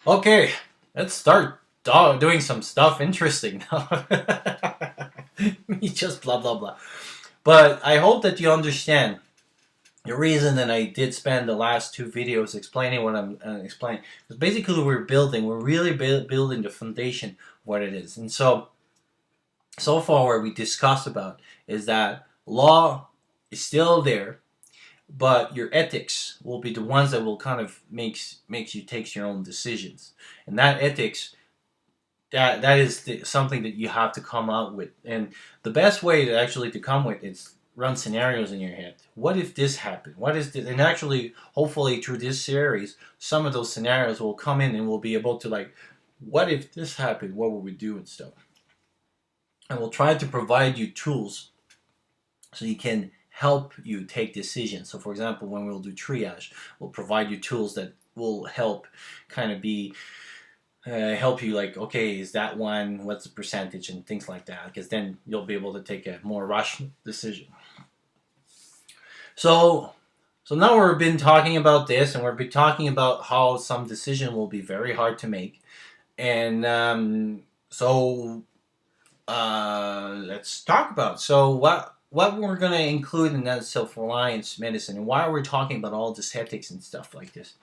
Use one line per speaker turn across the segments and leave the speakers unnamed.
Okay, let's start doing some stuff interesting now. Me just blah blah blah. But I hope that you understand the reason that I did spend the last two videos explaining what I'm explaining. Because basically, we're really building the foundation of what it is. And so far, what we discussed about is that law is still there, but your ethics will be the ones that will kind of makes you take your own decisions, and that ethics that is something that you have to come out with. And the best way to actually to come with is run scenarios in your head. What if this happened? What is this? And actually, hopefully, through this series, some of those scenarios will come in, and we'll be able to like, what if this happened? What would we do and stuff? And we'll try to provide you tools so you can help you take decisions. So, for example, when we'll do triage, we'll provide you tools that will help kind of be help you like, okay, is that one, what's the percentage, and things like that, because then you'll be able to take a more rational decision. So so now we've been talking about this, and we've been talking about how some decision will be very hard to make. And let's talk about what we're going to include in that self-reliance medicine, and why we're talking about all this ethics and stuff like this.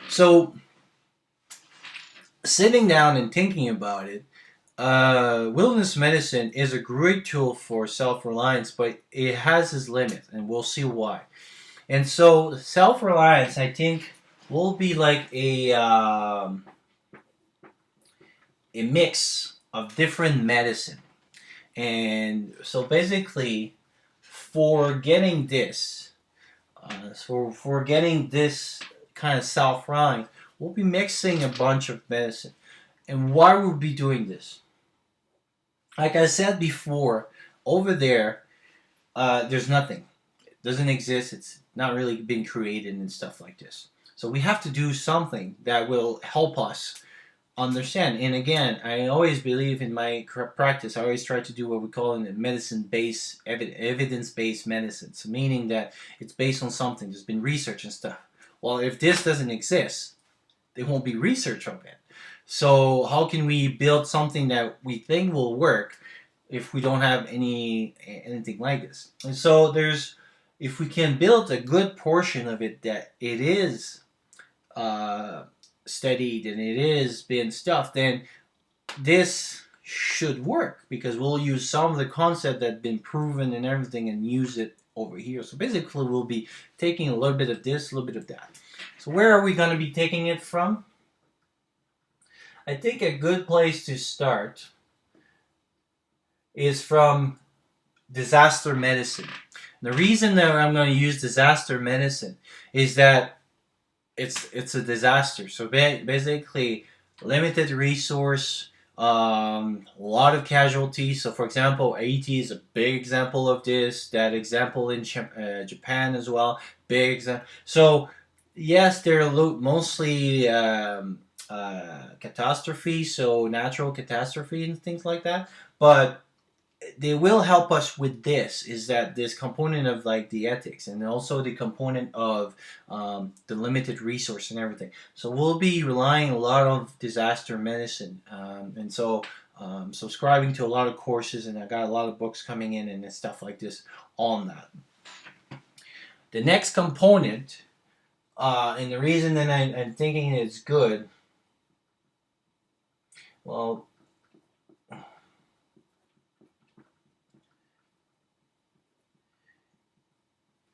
So sitting down and thinking about it, wilderness medicine is a great tool for self-reliance, but it has its limits, and we'll see why. And so self-reliance, I think, will be like a mix of different medicine. And so basically, for getting this, for getting this kind of self-reliance, we'll be mixing a bunch of medicine. And why would we be doing this? Like I said before, over there, there's nothing. It doesn't exist. It's not really been created and stuff like this. So we have to do something that will help us understand. And again, I always believe in my practice, I always try to do what we call in medicine-based, evidence-based medicine. So meaning that it's based on something. There's been research and stuff. Well, if this doesn't exist, there won't be research of it. So how can we build something that we think will work if we don't have anything like this? And so if we can build a good portion of it that it is uh, studied and it is being stuffed, then this should work, because we'll use some of the concept that's been proven and everything and use it over here. So basically, we'll be taking a little bit of this, a little bit of that. So where are we going to be taking it from? I think a good place to start is from disaster medicine. The reason that I'm going to use disaster medicine is that it's a disaster. So basically, limited resource, a lot of casualties. So for example, Haiti is a big example of this. That example in Japan as well, big example. So yes, they're mostly catastrophe, so natural catastrophe and things like that. But they will help us with this, is that this component of like the ethics, and also the component of the limited resource and everything. So we'll be relying a lot on disaster medicine, and so subscribing to a lot of courses, and I got a lot of books coming in and stuff like this on that. The next component, and the reason that I'm thinking it's good, well,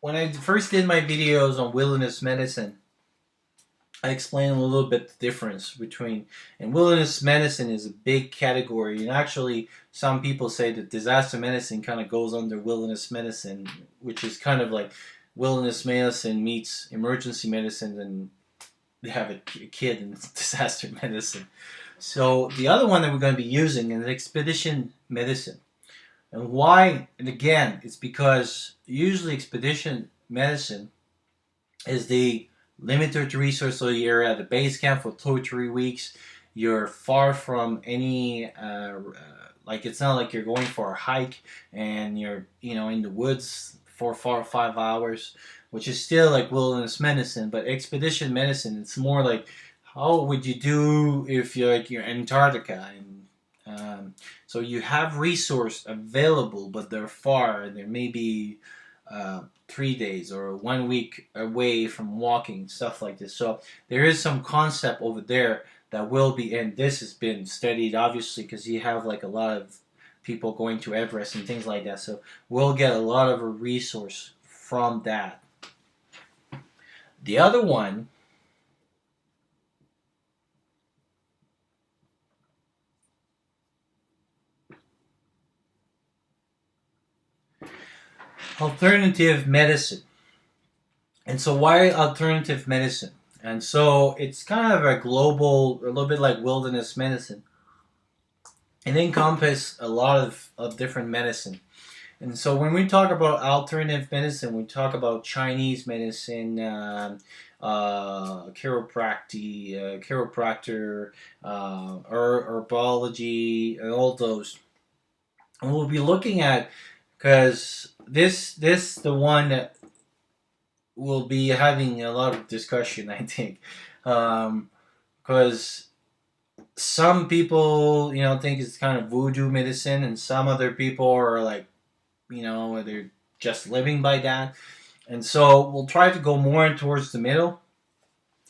when I first did my videos on wilderness medicine, I explained a little bit the difference between, and wilderness medicine is a big category, and actually some people say that disaster medicine kind of goes under wilderness medicine, which is kind of like wilderness medicine meets emergency medicine, and they have a kid in disaster medicine. So the other one that we're going to be using is expedition medicine. And why? And again, it's because usually expedition medicine is the limited resource. So you're at a base camp for 2 or 3 weeks. You're far from any like, it's not like you're going for a hike and you're in the woods for 4 or 5 hours, which is still like wilderness medicine. But expedition medicine, it's more like how would you do if you're Antarctica and so you have resource available, but they're far and there may be 3 days or 1 week away from walking, stuff like this. So there is some concept over there that will be, and this has been studied obviously because you have like a lot of people going to Everest and things like that. So we'll get a lot of a resource from that. The other one, alternative medicine. And so why alternative medicine? And so it's kind of a global, a little bit like wilderness medicine. It encompasses a lot of different medicine. And so when we talk about alternative medicine, we talk about Chinese medicine, chiropractor, herbology, and all those. And we'll be looking at, because this the one that will be having a lot of discussion, I think, because some people, think it's kind of voodoo medicine, and some other people are like, they're just living by that. And so we'll try to go more towards the middle,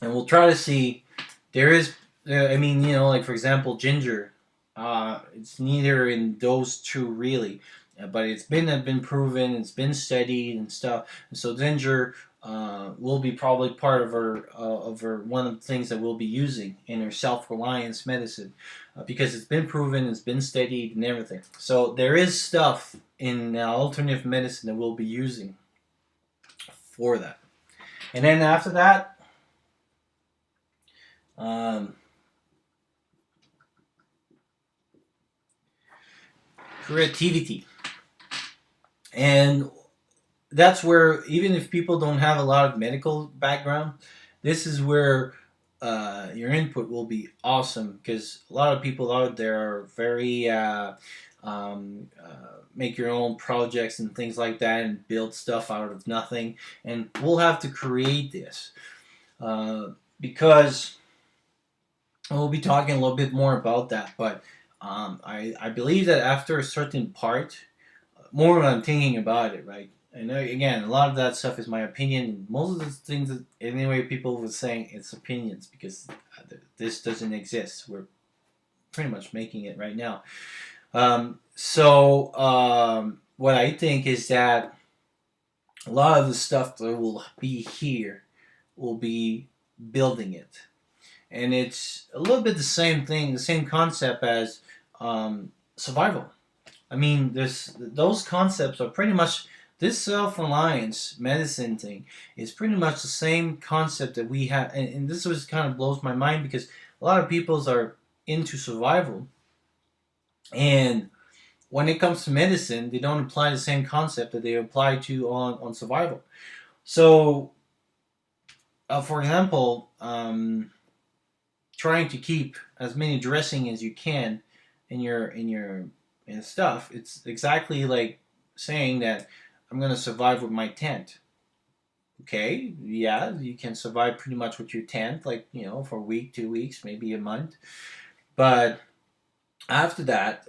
and we'll try to see there is. Like for example, ginger. It's neither in those two really, but it's been proven, it's been studied and stuff. And so ginger will be probably part of our one of the things that we'll be using in our self-reliance medicine because it's been proven, it's been studied, and everything. So there is stuff in alternative medicine that we'll be using for that. And then after that, creativity. And that's where, even if people don't have a lot of medical background, this is where your input will be awesome because a lot of people out there are very make your own projects and things like that and build stuff out of nothing. And we'll have to create this because we'll be talking a little bit more about that. But I believe that after a certain part, more when I'm thinking about it, right? And again, a lot of that stuff is my opinion. Most of the things that anyway people were saying it's opinions because this doesn't exist. We're pretty much making it right now. What I think is that a lot of the stuff that will be here will be building it. And it's a little bit the same thing, the same concept as survival. I mean, those concepts are pretty much, this self-reliance medicine thing is pretty much the same concept that we have. And this was kind of blows my mind because a lot of people are into survival. And when it comes to medicine, they don't apply the same concept that they apply to on survival. So, for example, trying to keep as many dressing as you can in your stuff, it's exactly like saying that I'm going to survive with my tent. Okay, yeah, you can survive pretty much with your tent, like, for a week, 2 weeks, maybe a month. But after that,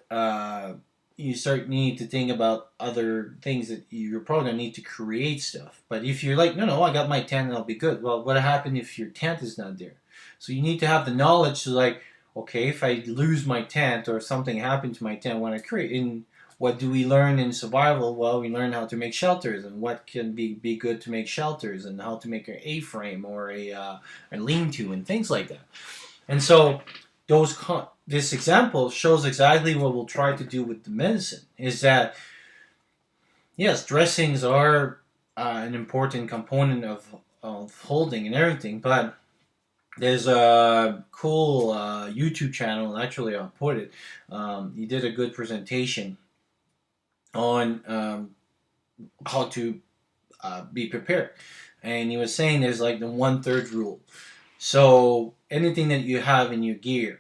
you start need to think about other things that you're probably going to need to create stuff. But if you're like, no, I got my tent and I'll be good. Well, what happens if your tent is not there? So you need to have the knowledge to like, okay, if I lose my tent or something happened to my tent when I create, and what do we learn in survival? Well, we learn how to make shelters and what can be good to make shelters and how to make an A-frame or a lean-to and things like that. And so this example shows exactly what we'll try to do with the medicine. Is that yes, dressings are an important component of holding and everything, but there's a cool YouTube channel. Actually, I'll put it. He did a good presentation on how to be prepared, and he was saying there's like the 1/3 rule. So anything that you have in your gear,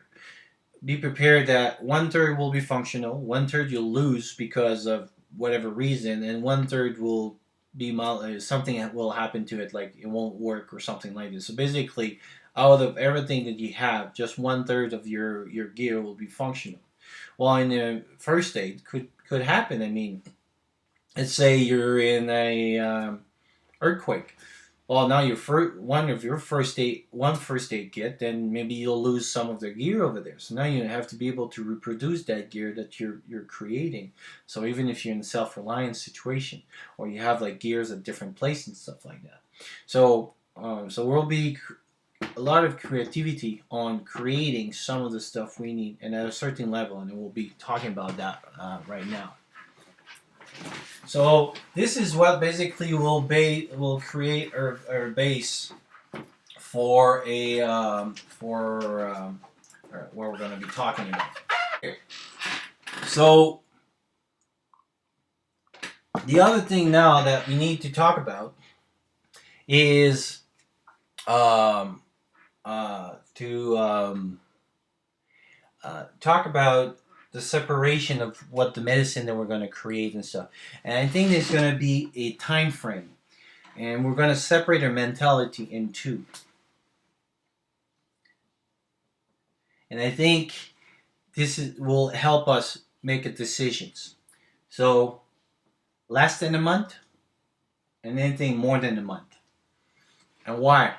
be prepared that 1/3 will be functional, 1/3 you'll lose because of whatever reason, and 1/3 will be something that will happen to it, like it won't work or something like this. So basically, out of everything that you have, just 1/3 of your gear will be functional. Well, in the first state, could happen. I mean, let's say you're in a earthquake. Well, now your first aid kit, then maybe you'll lose some of the gear over there. So now you have to be able to reproduce that gear that you're creating. So even if you're in a self-reliance situation, or you have like gears at different places and stuff like that. So we'll be a lot of creativity on creating some of the stuff we need, and at a certain level, and we'll be talking about that right now. So this is what basically will create our base for a what we're going to be talking about. So the other thing now that we need to talk about is talk about the separation of what the medicine that we're going to create and stuff. And I think there's going to be a time frame, and we're going to separate our mentality in two. And I think will help us make decisions. So less than a month, and anything more than a month. And why?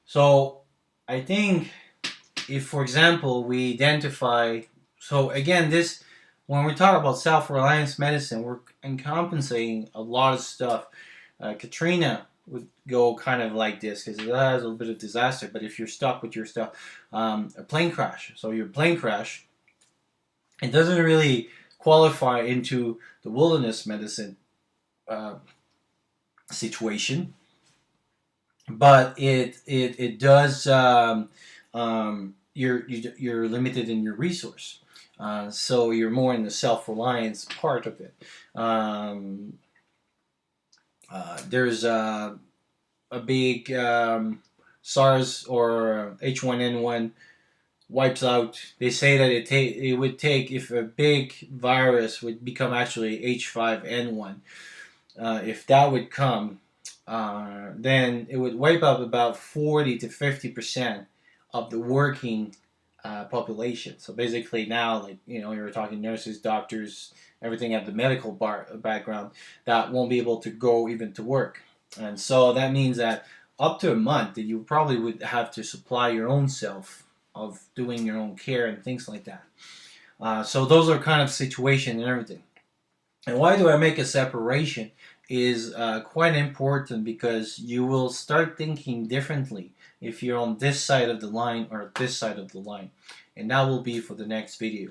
So I think if, for example, we identify, so again, when we talk about self-reliance medicine, we're encompassing a lot of stuff. Katrina would go kind of like this because it has a little bit of disaster. But if you're stuck with your stuff, a plane crash. So your plane crash, it doesn't really qualify into the wilderness medicine situation, but it does. You're limited in your resource, so you're more in the self-reliance part of it. There's a big SARS or H1N1 wipes out. They say that it would take, if a big virus would become actually H5N1, if that would come, then it would wipe out about 40 to 50% of the working population. So basically now, like, you were talking nurses, doctors, everything at the medical background that won't be able to go even to work. And so that means that up to a month that you probably would have to supply your own self of doing your own care and things like that. So those are kind of situation and everything. And why do I make a separation is quite important, because you will start thinking differently if you're on this side of the line or this side of the line. And that will be for the next video.